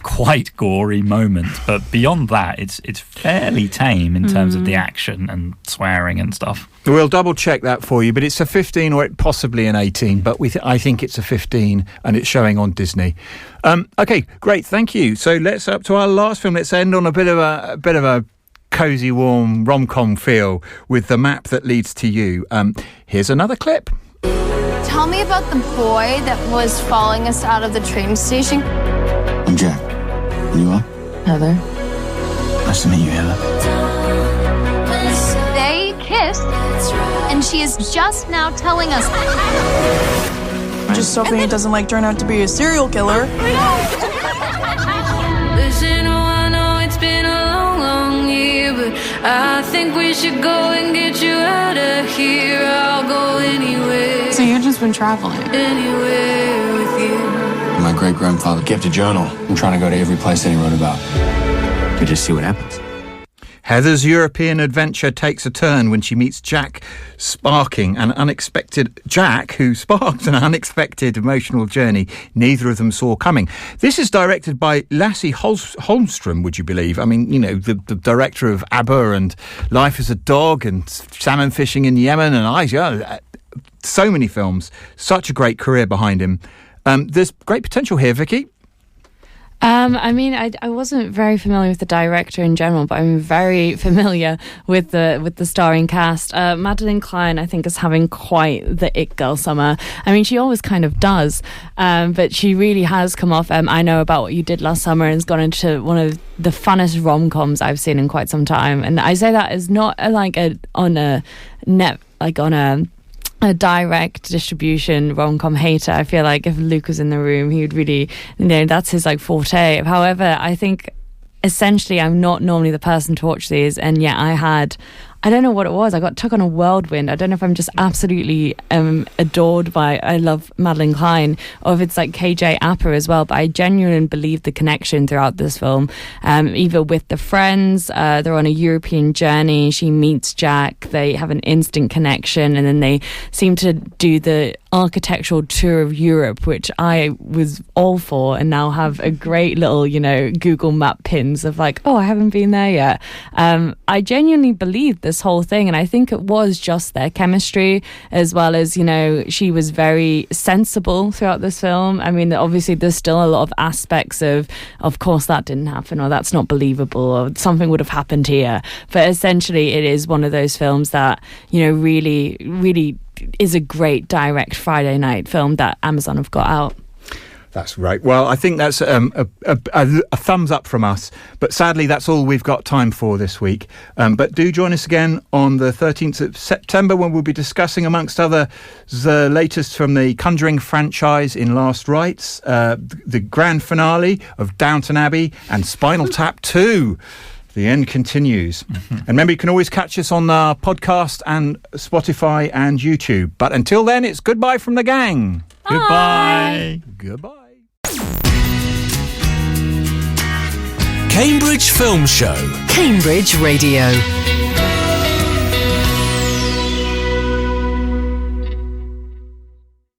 quite gory moment, but beyond that, it's fairly tame in terms of the action and swearing and stuff. We'll double check that for you, but it's a 15 or possibly an 18, but I think it's a 15, and it's showing on Disney. Okay, great, thank you. So let's up to our last film. Let's end on a bit of a cosy, warm rom-com feel with The Map That Leads to You. Here's another clip. Tell me about the boy that was following us out of the train station. I'm Jack. And you are? Heather. Nice to meet you, Heather. They kissed, and she is just now telling us. Just hoping it doesn't turn out to be a serial killer. Listen, I know it's been a long year, but I think we should go and get you out of here. I'll go anywhere. So you've just been traveling? Anywhere with you. My great-grandfather kept a journal. I'm trying to go to every place that he wrote about. We just see what happens. Heather's European adventure takes a turn when she meets Jack, who sparks an unexpected emotional journey neither of them saw coming. This is directed by Lasse Holmström, would you believe? I mean, the director of ABBA and Life as a Dog and Salmon Fishing in Yemen and so many films. Such a great career behind him. There's great potential here, Vicky. I wasn't very familiar with the director in general, but I'm very familiar with the starring cast. Madeline Klein, I think, is having quite the it girl summer. I mean, she always kind of does, but she really has come off I Know About What You Did Last Summer and has gone into one of the funnest rom-coms I've seen in quite some time. And I say that as not on a direct distribution rom-com hater. I feel like if Luke was in the room, he would really, that's his forte. However, I think essentially I'm not normally the person to watch these, and yet I don't know what it was. I got took on a whirlwind. I don't know if I'm just absolutely adored by, I love Madeline Klein, or if it's like KJ Apper as well. But I genuinely believe the connection throughout this film, either with the friends, they're on a European journey. She meets Jack. They have an instant connection, and then they seem to do the architectural tour of Europe, which I was all for, and now have a great little, Google map pins of I haven't been there yet. I genuinely believe this whole thing, and I think it was just their chemistry, as well as, she was very sensible throughout this film. I mean, obviously there's still a lot of aspects of course that didn't happen, or that's not believable, or something would have happened here. But essentially it is one of those films that, really, really is a great direct Friday night film that Amazon have got out. That's right. Well, I think that's a thumbs up from us. But sadly, that's all we've got time for this week. But do join us again on the 13th of September when we'll be discussing, amongst other, the latest from the Conjuring franchise in Last Rites, the grand finale of Downton Abbey, and Spinal Tap 2. The end continues. Mm-hmm. And remember, you can always catch us on our podcast and Spotify and YouTube. But until then, it's goodbye from the gang. Bye. Goodbye. Cambridge Film Show. Cambridge Radio.